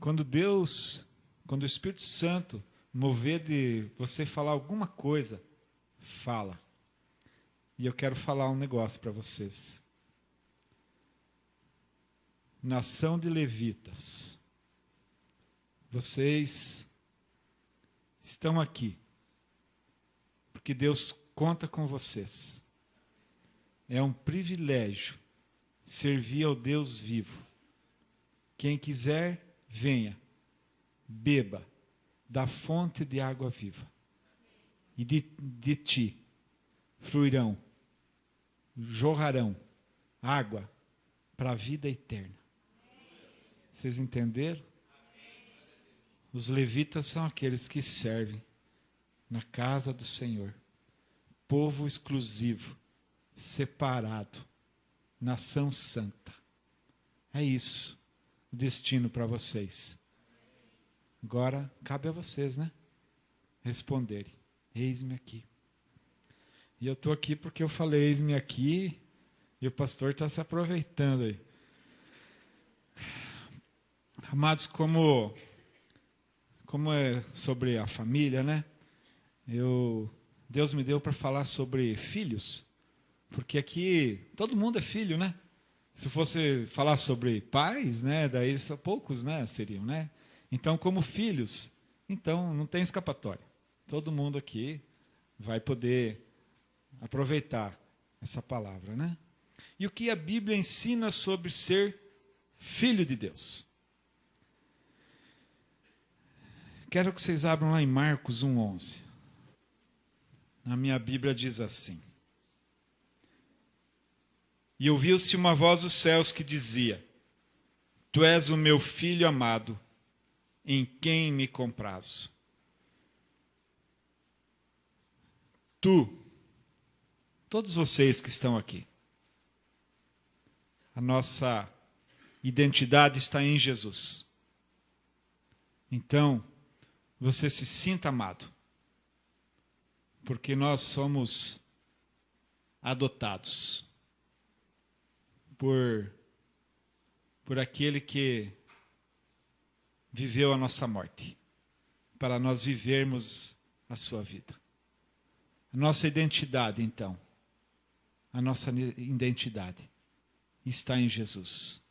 quando o Espírito Santo mover de você falar alguma coisa, fala. E eu quero falar um negócio para vocês. Nação de levitas, vocês estão aqui porque Deus conta com vocês. É um privilégio servir ao Deus vivo. Quem quiser, venha, beba da fonte de água viva. E de ti fluirão, jorrarão água para a vida eterna. Vocês entenderam? Os levitas são aqueles que servem na casa do Senhor. Povo exclusivo, separado, nação santa. É isso o destino para vocês. Agora, cabe a vocês, né? Responderem. Eis-me aqui. E eu estou aqui porque eu falei eis-me aqui e o pastor está se aproveitando aí. Amados, como é sobre a família, né? Deus me deu para falar sobre filhos, porque aqui todo mundo é filho, né? Se fosse falar sobre pais, né? Daí só poucos, né? Seriam, né? Então, como filhos, então não tem escapatória. Todo mundo aqui vai poder aproveitar essa palavra, né? E o que a Bíblia ensina sobre ser filho de Deus? Quero que vocês abram lá em Marcos 1:11. Na minha Bíblia diz assim: E ouviu-se uma voz dos céus que dizia: Tu és o meu filho amado, em quem me comprazo. Todos vocês que estão aqui, a nossa identidade está em Jesus. Então, você se sinta amado, porque nós somos adotados por aquele que viveu a nossa morte, para nós vivermos a sua vida. A nossa identidade, então, a nossa identidade está em Jesus.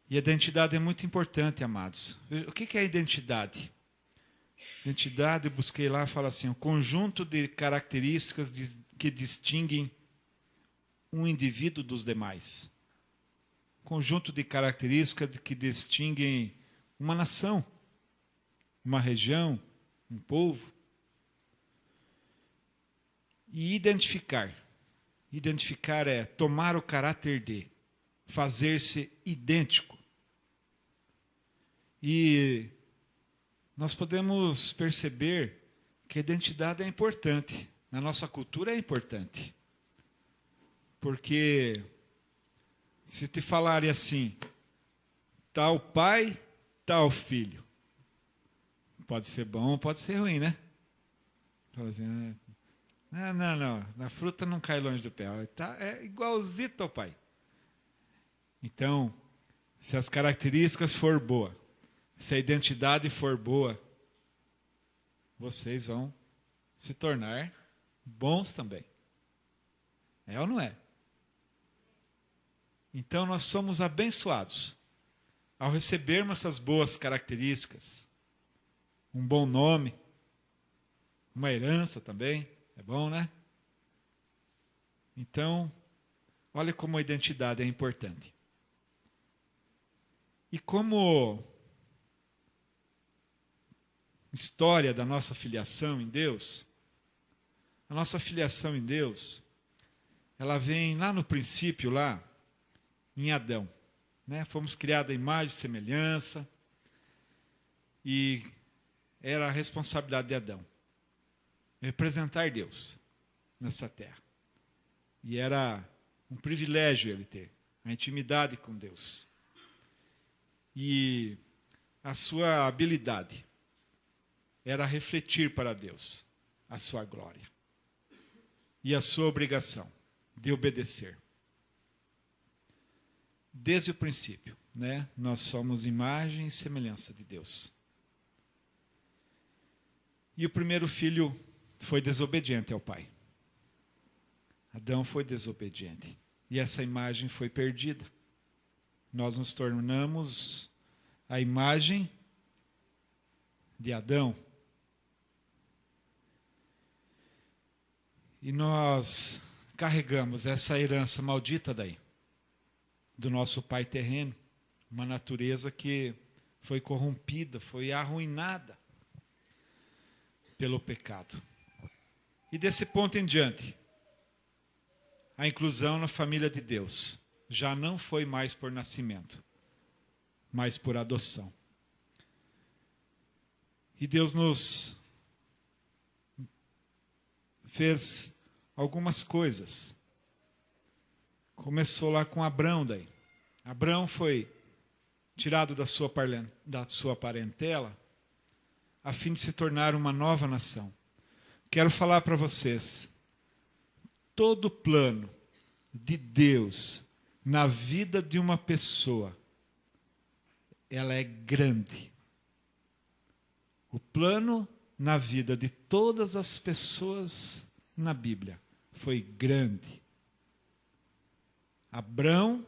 E a identidade é muito importante, amados. O que é a identidade? Identidade, eu busquei lá, fala assim, um conjunto de características que distinguem um indivíduo dos demais. Conjunto de características que distinguem uma nação, uma região, um povo. E identificar. Identificar é tomar o caráter de, fazer-se idêntico. E nós podemos perceber que a identidade é importante. Na nossa cultura é importante. Porque se te falarem assim, tal pai, tal filho. Pode ser bom, pode ser ruim, né? Fala assim, não, na fruta não cai longe do pé. É igualzinho ao pai. Então, se as características for boa, se a identidade for boa, vocês vão se tornar bons também. É ou não é? Então, nós somos abençoados ao recebermos essas boas características. Um bom nome, uma herança também, é bom, né? Então, olha como a identidade é importante. E como história da nossa filiação em Deus, a nossa filiação em Deus, ela vem lá no princípio, lá em Adão. Né? Fomos criados à imagem e semelhança, e era a responsabilidade de Adão representar Deus nessa terra. E era um privilégio ele ter a intimidade com Deus. E a sua habilidade era refletir para Deus a sua glória. E a sua obrigação de obedecer. Desde o princípio, né? Nós somos imagem e semelhança de Deus. E o primeiro filho foi desobediente ao pai. Adão foi desobediente. E essa imagem foi perdida. Nós nos tornamos a imagem de Adão. E nós carregamos essa herança maldita daí, do nosso pai terreno, uma natureza que foi corrompida, foi arruinada pelo pecado. E desse ponto em diante, a inclusão na família de Deus já não foi mais por nascimento, mas por adoção. E Deus nos fez algumas coisas. Começou lá com Abrão daí. Abrão foi tirado da sua parentela a fim de se tornar uma nova nação. Quero falar para vocês, todo plano de Deus na vida de uma pessoa, ela é grande. O plano na vida de todas as pessoas na Bíblia foi grande. Abrão,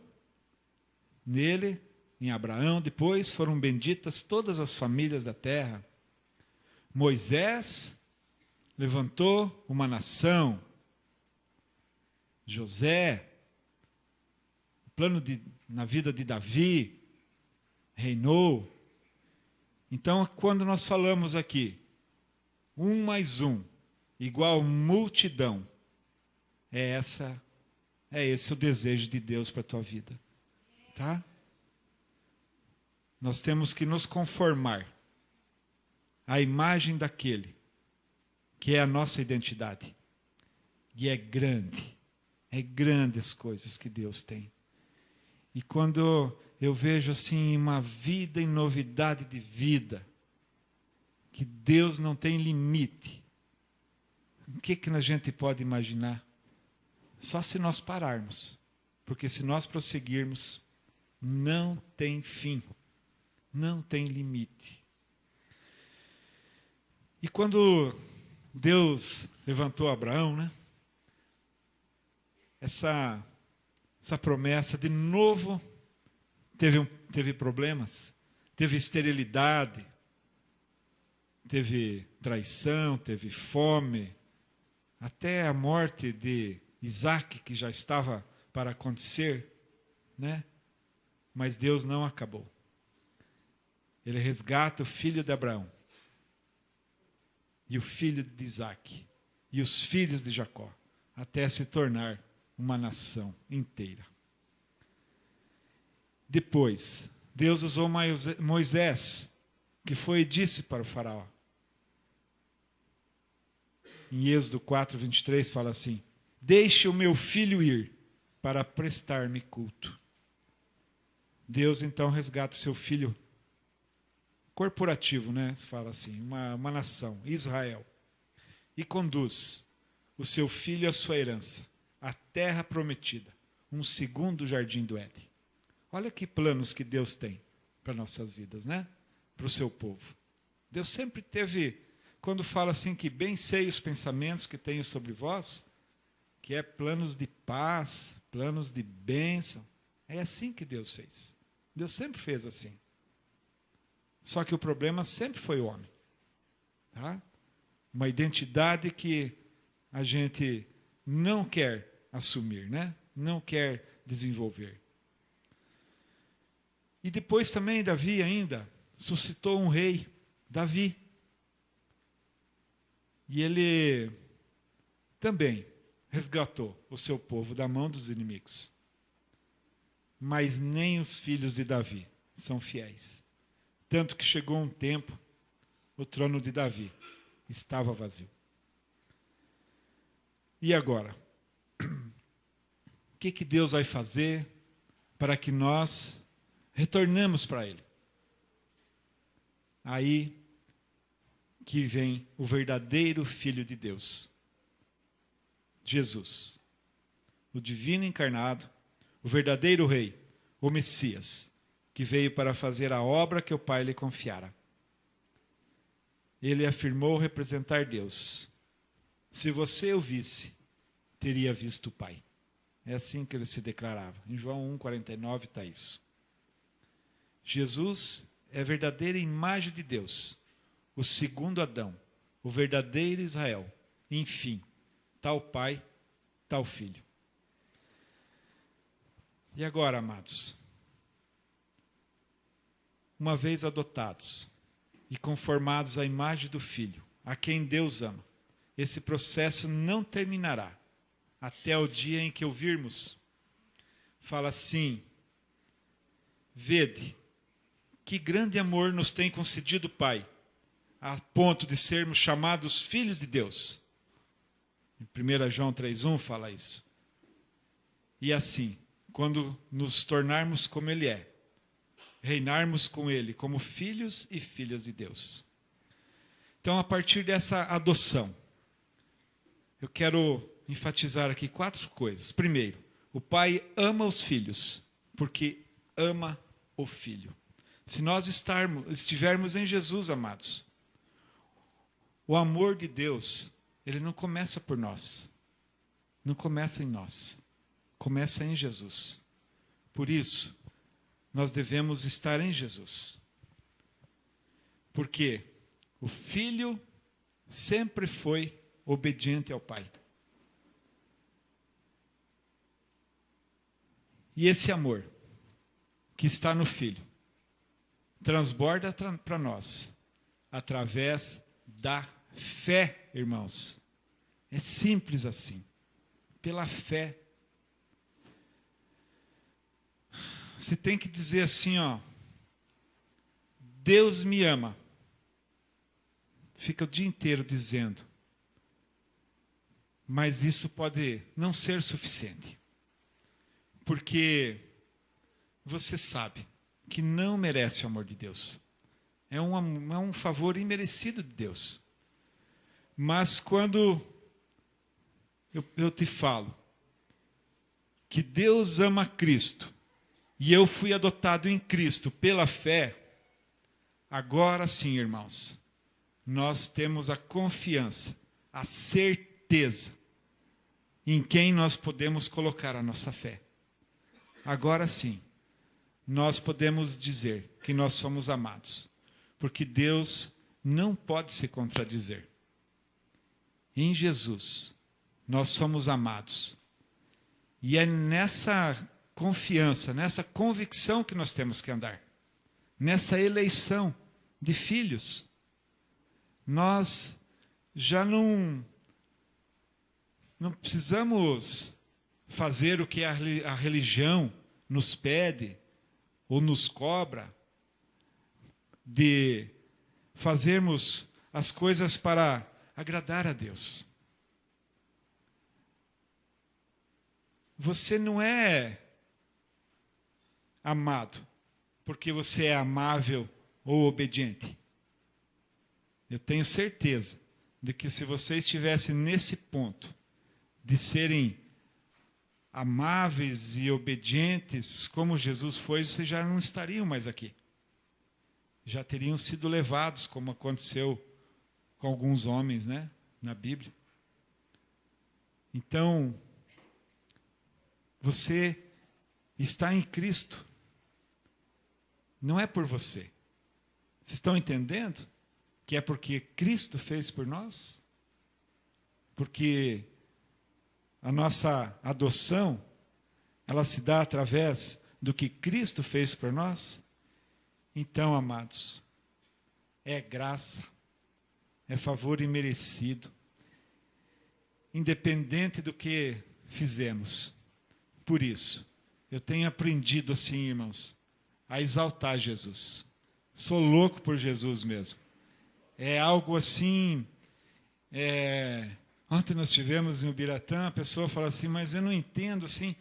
nele, em Abraão, depois foram benditas todas as famílias da terra. Moisés levantou uma nação. José, o plano na vida de Davi, reinou. Então, quando nós falamos aqui, 1 mais 1 igual multidão, é esse o desejo de Deus para a tua vida. Tá? Nós temos que nos conformar à imagem daquele que é a nossa identidade. E é grande as coisas que Deus tem. E quando eu vejo assim uma vida em novidade de vida, que Deus não tem limite, o que a gente pode imaginar? Só se nós pararmos. Porque se nós prosseguirmos, não tem fim, não tem limite. E quando Deus levantou Abraão, né? Essa promessa, de novo, teve problemas, teve esterilidade, teve traição, teve fome, até a morte de Isaac, que já estava para acontecer, né? Mas Deus não acabou. Ele resgata o filho de Abraão, e o filho de Isaac, e os filhos de Jacó, até se tornar uma nação inteira. Depois, Deus usou Moisés, que foi e disse para o faraó. Em Êxodo 4:23 fala assim: deixe o meu filho ir para prestar-me culto. Deus então resgata o seu filho corporativo, né? Se fala assim, uma nação, Israel, e conduz o seu filho à sua herança, a terra prometida, um segundo jardim do Éden. Olha que planos que Deus tem para nossas vidas, né? Para o seu povo. Deus sempre teve, quando fala assim que bem sei os pensamentos que tenho sobre vós, que é planos de paz, planos de bênção. É assim que Deus fez. Deus sempre fez assim. Só que o problema sempre foi o homem. Tá? Uma identidade que a gente não quer assumir, né? Não quer desenvolver. E depois também Davi ainda suscitou um rei, Davi. E ele também resgatou o seu povo da mão dos inimigos. Mas nem os filhos de Davi são fiéis. Tanto que chegou um tempo, o trono de Davi estava vazio. E agora? O que Deus vai fazer para que nós retornemos para Ele? Aí que vem o verdadeiro Filho de Deus, Jesus, o divino encarnado, o verdadeiro Rei, o Messias, que veio para fazer a obra que o Pai lhe confiara. Ele afirmou representar Deus. Se você o visse, teria visto o Pai. É assim que ele se declarava. Em João 1,49 está isso. Jesus é a verdadeira imagem de Deus, o segundo Adão, o verdadeiro Israel. Enfim, tal Pai, tal Filho. E agora, amados, uma vez adotados e conformados à imagem do Filho, a quem Deus ama, esse processo não terminará até o dia em que o virmos. Fala assim: vede, que grande amor nos tem concedido o Pai, a ponto de sermos chamados filhos de Deus. Em 1 João 3,1 fala isso. E assim, quando nos tornarmos como Ele é, reinarmos com Ele como filhos e filhas de Deus. Então, a partir dessa adoção, eu quero enfatizar aqui 4 coisas. Primeiro, o Pai ama os filhos, porque ama o Filho. Se nós estivermos em Jesus, amados, o amor de Deus, ele não começa por nós. Não começa em nós. Começa em Jesus. Por isso, nós devemos estar em Jesus. Porque o Filho sempre foi obediente ao Pai. E esse amor que está no Filho transborda para nós através da fé, irmãos. É simples assim. Pela fé. Você tem que dizer assim, ó: Deus me ama. Fica o dia inteiro dizendo. Mas isso pode não ser suficiente. Porque você sabe que não merece o amor de Deus. É um favor imerecido de Deus. Mas quando eu te falo que Deus ama Cristo, e eu fui adotado em Cristo pela fé, agora sim, irmãos, nós temos a confiança, a certeza em quem nós podemos colocar a nossa fé. Agora sim, nós podemos dizer que nós somos amados, porque Deus não pode se contradizer. Em Jesus, nós somos amados. E é nessa confiança, nessa convicção que nós temos que andar. Nessa eleição de filhos. Nós já não precisamos fazer o que a religião nos pede ou nos cobra, de fazermos as coisas para agradar a Deus. Você não é amado porque você é amável ou obediente. Eu tenho certeza de que se você estivesse nesse ponto de serem amáveis e obedientes como Jesus foi, vocês já não estariam mais aqui. Já teriam sido levados, como aconteceu com alguns homens, né, na Bíblia. Então, você está em Cristo. Não é por você. Vocês estão entendendo que é porque Cristo fez por nós? Porque a nossa adoção, ela se dá através do que Cristo fez por nós? Então, amados, é graça, é favor imerecido, independente do que fizemos. Por isso, eu tenho aprendido assim, irmãos, a exaltar Jesus. Sou louco por Jesus mesmo. É algo assim... Ontem nós tivemos em Ubiratã, a pessoa fala assim, mas eu não entendo assim.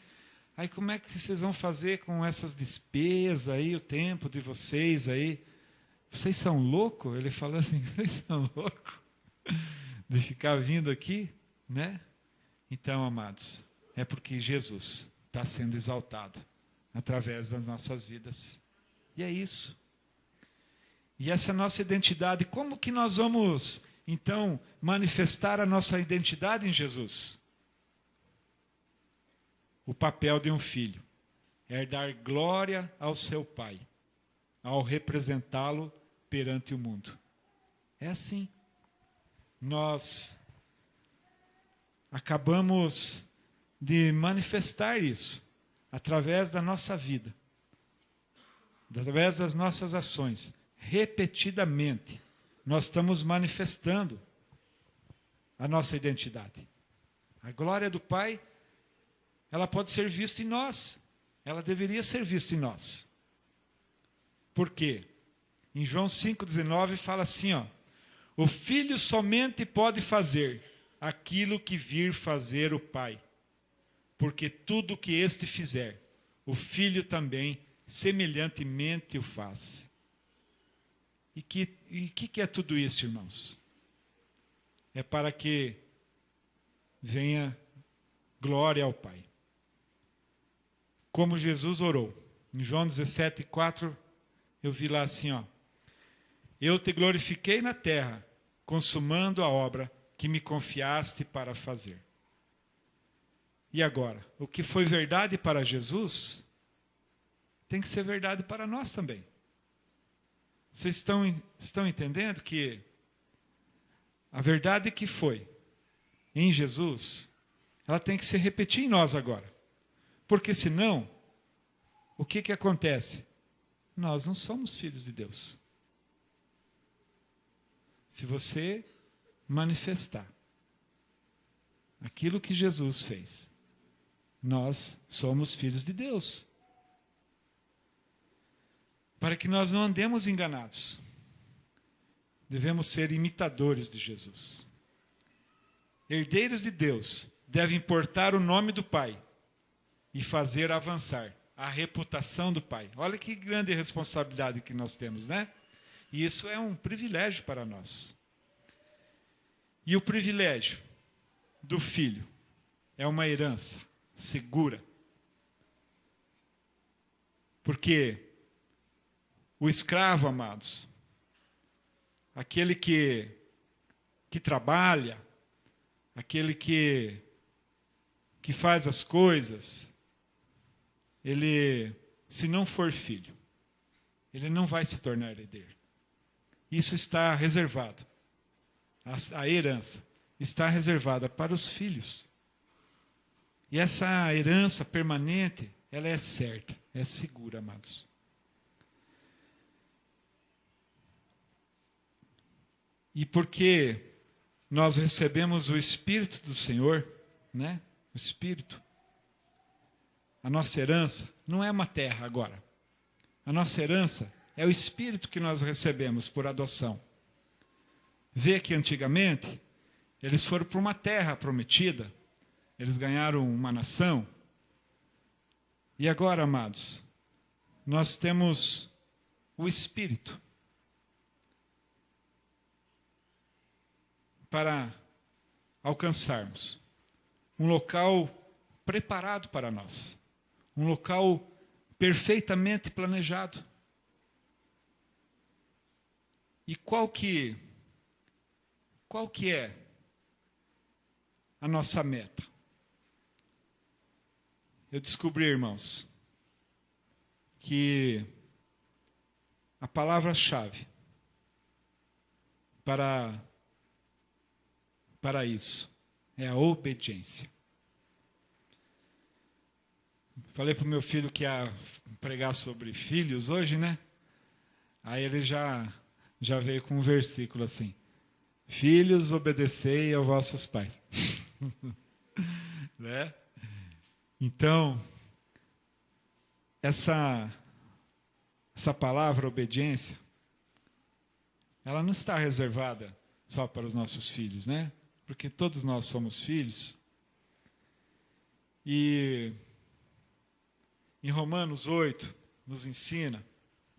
Aí como é que vocês vão fazer com essas despesas aí, o tempo de vocês aí? Vocês são loucos? Ele falou assim, vocês são loucos de ficar vindo aqui, né? Então, amados, é porque Jesus está sendo exaltado através das nossas vidas. E é isso. E essa é a nossa identidade. Como que nós vamos, então, manifestar a nossa identidade em Jesus? O papel de um filho é dar glória ao seu pai, ao representá-lo perante o mundo. É assim. Nós acabamos de manifestar isso através da nossa vida, através das nossas ações. Repetidamente, nós estamos manifestando a nossa identidade. A glória do Pai, ela pode ser vista em nós. Ela deveria ser vista em nós. Por quê? Em João 5,19 fala assim, ó: o Filho somente pode fazer aquilo que vir fazer o Pai, porque tudo que este fizer, o Filho também semelhantemente o faz. E que é tudo isso, irmãos? É para que venha glória ao Pai. Como Jesus orou. Em João 17,4, eu vi lá assim, ó: eu te glorifiquei na terra, consumando a obra que me confiaste para fazer. E agora, o que foi verdade para Jesus, tem que ser verdade para nós também. Vocês estão entendendo que a verdade que foi em Jesus, ela tem que se repetir em nós agora. Porque senão, o que acontece? Nós não somos filhos de Deus. Se você manifestar aquilo que Jesus fez, nós somos filhos de Deus. Para que nós não andemos enganados, devemos ser imitadores de Jesus. Herdeiros de Deus devem portar o nome do Pai e fazer avançar a reputação do Pai. Olha que grande responsabilidade que nós temos, né? E isso é um privilégio para nós. E o privilégio do filho é uma herança segura. Porque o escravo, amados, aquele que trabalha, aquele que faz as coisas, ele, se não for filho, ele não vai se tornar herdeiro. Isso está reservado. A herança está reservada para os filhos. E essa herança permanente, ela é certa, é segura, amados. E porque nós recebemos o Espírito do Senhor, né? O Espírito. A nossa herança não é uma terra agora. A nossa herança é o Espírito que nós recebemos por adoção. Vê que antigamente eles foram para uma terra prometida, eles ganharam uma nação. E agora, amados, nós temos o Espírito para alcançarmos um local preparado para nós, um local perfeitamente planejado. E qual que é a nossa meta? Eu descobri, irmãos, que a palavra-chave para isso é a obediência. Falei para o meu filho que ia pregar sobre filhos hoje, né? Aí ele já veio com um versículo assim: filhos, obedecei aos vossos pais. Né? Então, essa palavra obediência, ela não está reservada só para os nossos filhos, né? Porque todos nós somos filhos. E em Romanos 8 nos ensina,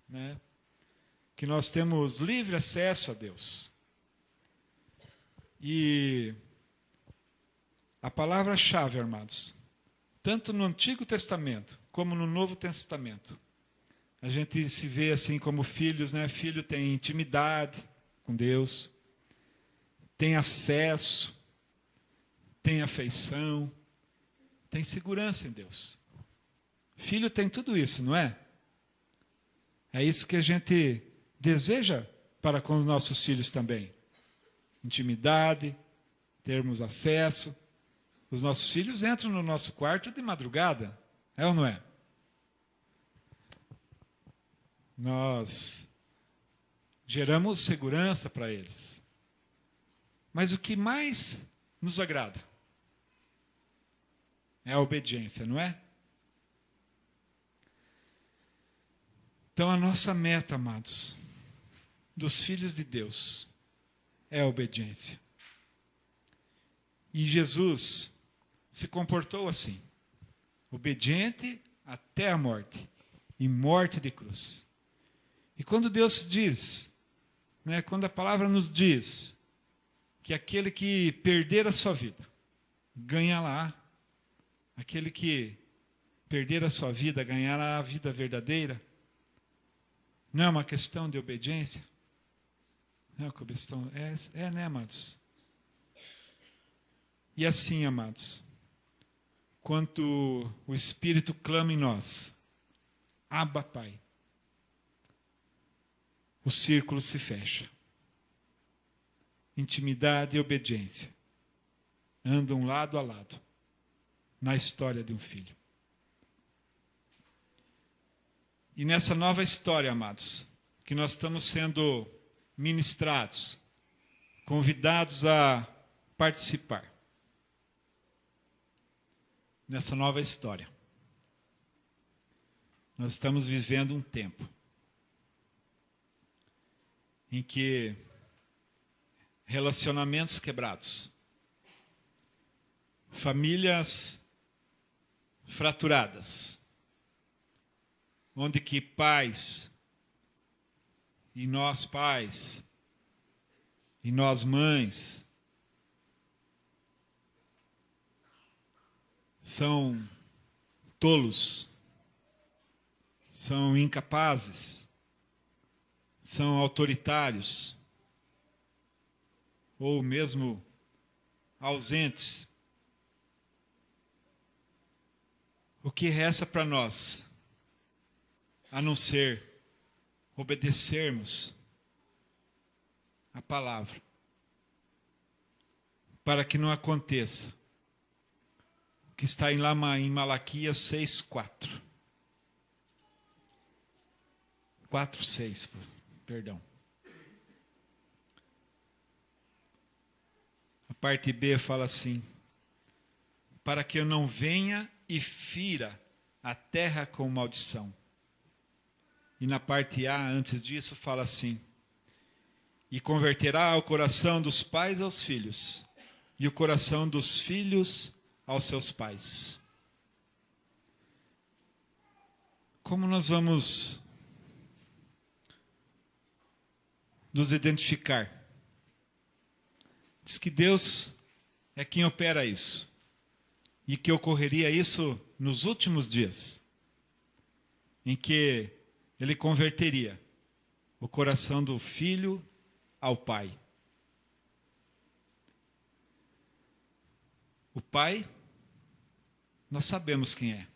né, que nós temos livre acesso a Deus. E a palavra-chave, amados, tanto no Antigo Testamento como no Novo Testamento, a gente se vê assim como filhos, né? Filho tem intimidade com Deus, tem acesso, tem afeição, tem segurança em Deus. Filho tem tudo isso, não é? É isso que a gente deseja para com os nossos filhos também. Intimidade, termos acesso. Os nossos filhos entram no nosso quarto de madrugada, é ou não é? Nós geramos segurança para eles. Mas o que mais nos agrada é a obediência, não é? Então, a nossa meta, amados, dos filhos de Deus, é a obediência. E Jesus se comportou assim, obediente até a morte, e morte de cruz. E quando Deus diz, né, quando a palavra nos diz que aquele que perder a sua vida, ganhará, aquele que perder a sua vida, ganhará a vida verdadeira, não é uma questão de obediência? Não é uma questão, né, amados? E assim, amados, quanto o Espírito clama em nós, Abba, Pai, o círculo se fecha. Intimidade e obediência andam lado a lado na história de um filho. E nessa nova história, amados, que nós estamos sendo ministrados, convidados a participar. Nessa nova história, nós estamos vivendo um tempo em que relacionamentos quebrados, famílias fraturadas, onde que pais, e nós pais, e nós mães, são tolos, são incapazes, são autoritários, ou mesmo ausentes. O que resta para nós, a não ser obedecermos a palavra, para que não aconteça o que está em Malaquias 6:4. 4:6, perdão. A parte B fala assim: para que eu não venha e fira a terra com maldição. E na parte A, antes disso, fala assim: e converterá o coração dos pais aos filhos, e o coração dos filhos aos seus pais. Como nós vamos nos identificar? Diz que Deus é quem opera isso, e que ocorreria isso nos últimos dias, em que Ele converteria o coração do filho ao pai. O pai, nós sabemos quem é.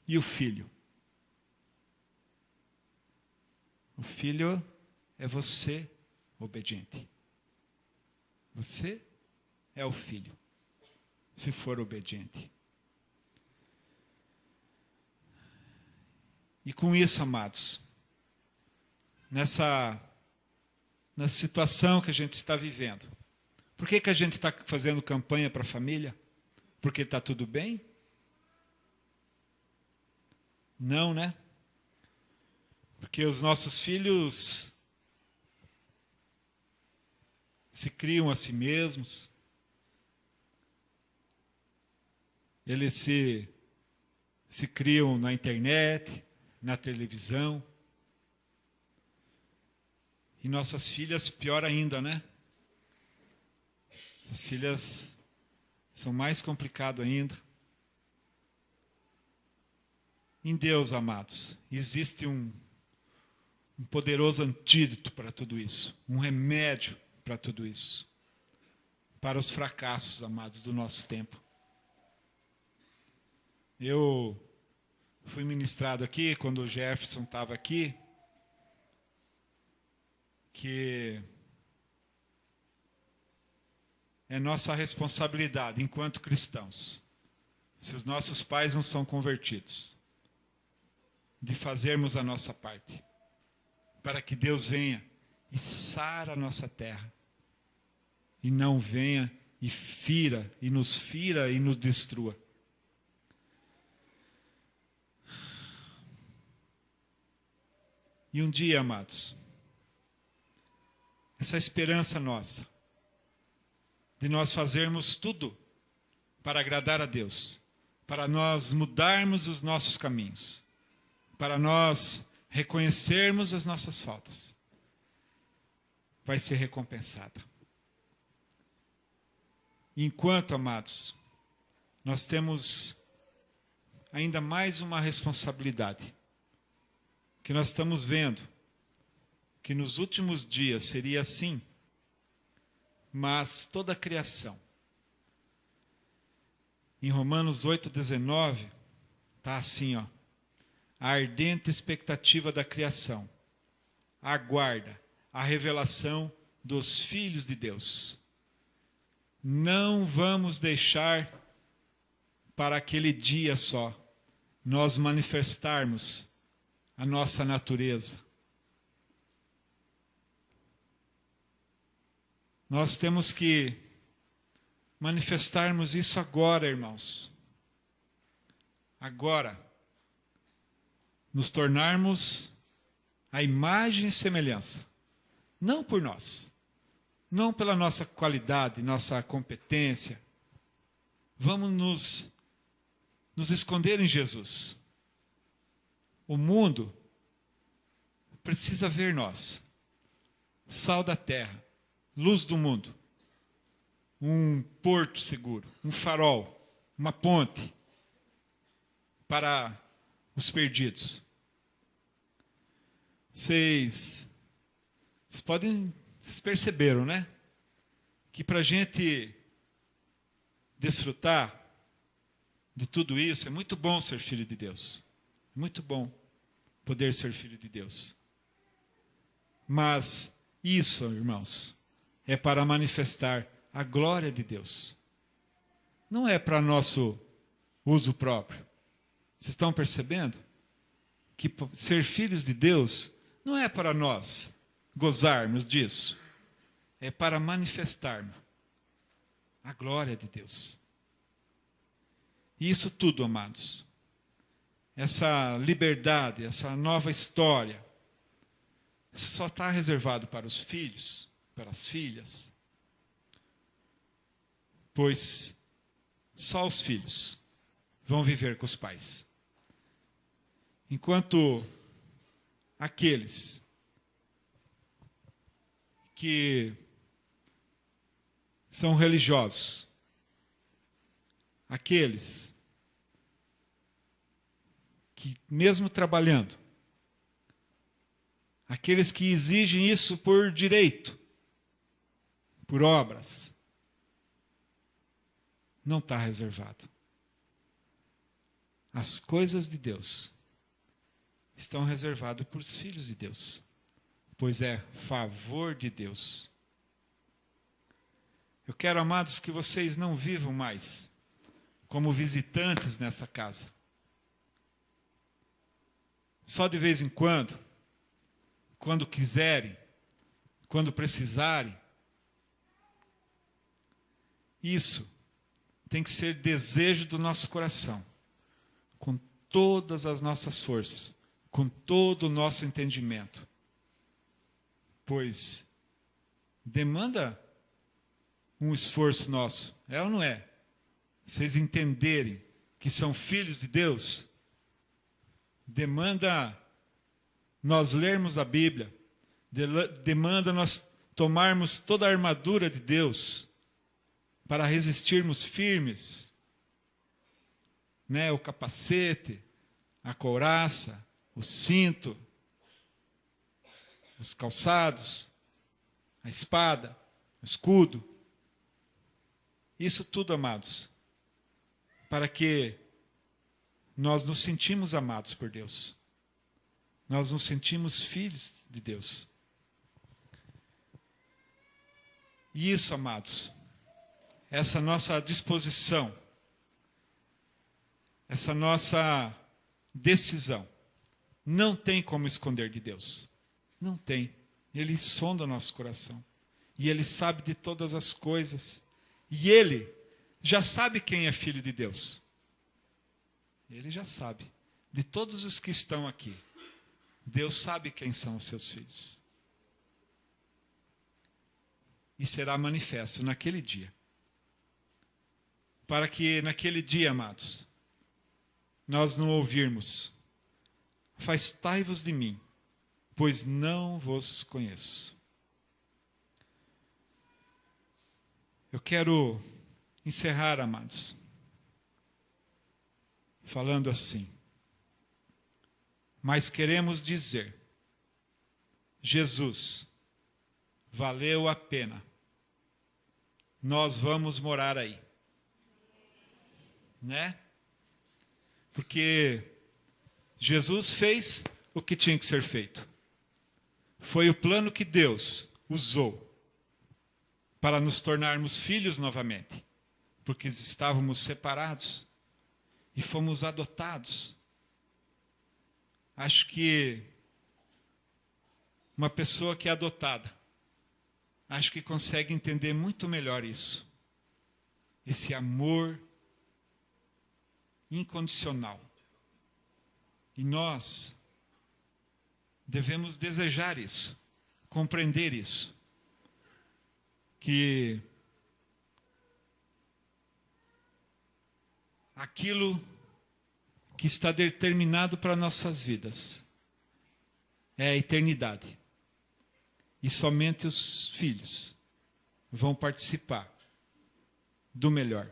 E o filho? O filho é você, obediente. Você é o filho, se for obediente. E com isso, amados, nessa situação que a gente está vivendo, por que a gente está fazendo campanha para a família? Porque está tudo bem? Não, né? Porque os nossos filhos se criam a si mesmos, eles se criam na internet, na televisão. E nossas filhas, pior ainda, né? As filhas são mais complicado ainda. Em Deus, amados, existe um poderoso antídoto para tudo isso, um remédio para tudo isso, para os fracassos, amados, do nosso tempo. Eu fui ministrado aqui, quando o Jefferson estava aqui, que é nossa responsabilidade, enquanto cristãos, se os nossos pais não são convertidos, de fazermos a nossa parte, para que Deus venha e sara a nossa terra, e não venha e fira e nos destrua. E um dia, amados, essa esperança nossa, de nós fazermos tudo para agradar a Deus, para nós mudarmos os nossos caminhos, para nós reconhecermos as nossas faltas, vai ser recompensada. Enquanto, amados, nós temos ainda mais uma responsabilidade, que nós estamos vendo que nos últimos dias seria assim, mas toda a criação. Em Romanos 8,19, está assim, ó. A ardente expectativa da criação aguarda a revelação dos filhos de Deus. Não vamos deixar para aquele dia só nós manifestarmos a nossa natureza. Nós temos que manifestarmos isso agora, irmãos. Agora. Nos tornarmos a imagem e semelhança. Não por nós. Não pela nossa qualidade, nossa competência. Vamos nos esconder em Jesus. O mundo precisa ver nós. Sal da terra. Luz do mundo. Um porto seguro. Um farol. Uma ponte. Para os perdidos. Vocês perceberam, né? Que para a gente desfrutar de tudo isso, é muito bom ser filho de Deus. Muito bom poder ser filho de Deus. Mas isso, irmãos, é para manifestar a glória de Deus. Não é para nosso uso próprio. Vocês estão percebendo? Que ser filhos de Deus não é para nós gozarmos disso. É para manifestarmos a glória de Deus. E isso tudo, amados, essa liberdade, essa nova história, isso só está reservado para os filhos, para as filhas. Pois só os filhos vão viver com os pais. Enquanto aqueles que são religiosos, aqueles que, mesmo trabalhando, aqueles que exigem isso por direito, por obras, não está reservado. As coisas de Deus estão reservadas para os filhos de Deus, pois é favor de Deus. Eu quero, amados, que vocês não vivam mais como visitantes nessa casa. Só de vez em quando quiserem, quando precisarem. Isso tem que ser desejo do nosso coração, com todas as nossas forças, com todo o nosso entendimento. Pois demanda um esforço nosso, é ou não é? Vocês entenderem que são filhos de Deus, demanda nós lermos a Bíblia, demanda nós tomarmos toda a armadura de Deus para resistirmos firmes, né? O capacete, a couraça, o cinto, os calçados, a espada, o escudo. Isso tudo, amados, para que nós nos sentimos amados por Deus. Nós nos sentimos filhos de Deus. E isso, amados, essa nossa disposição, essa nossa decisão, não tem como esconder de Deus. Não tem. Ele sonda o nosso coração. E Ele sabe de todas as coisas. E Ele já sabe quem é filho de Deus. Ele já sabe. De todos os que estão aqui, Deus sabe quem são os seus filhos. E será manifesto naquele dia. Para que naquele dia, amados, nós não ouvirmos: afastai-vos de mim, pois não vos conheço. Eu quero encerrar, amados, falando assim: mas queremos dizer, Jesus, valeu a pena, nós vamos morar aí. Né? Porque Jesus fez o que tinha que ser feito. Foi o plano que Deus usou para nos tornarmos filhos novamente, porque estávamos separados e fomos adotados. Acho que uma pessoa que é adotada, acho que consegue entender muito melhor isso. Esse amor incondicional. E nós devemos desejar isso, compreender isso. Que aquilo que está determinado para nossas vidas é a eternidade. E somente os filhos vão participar do melhor.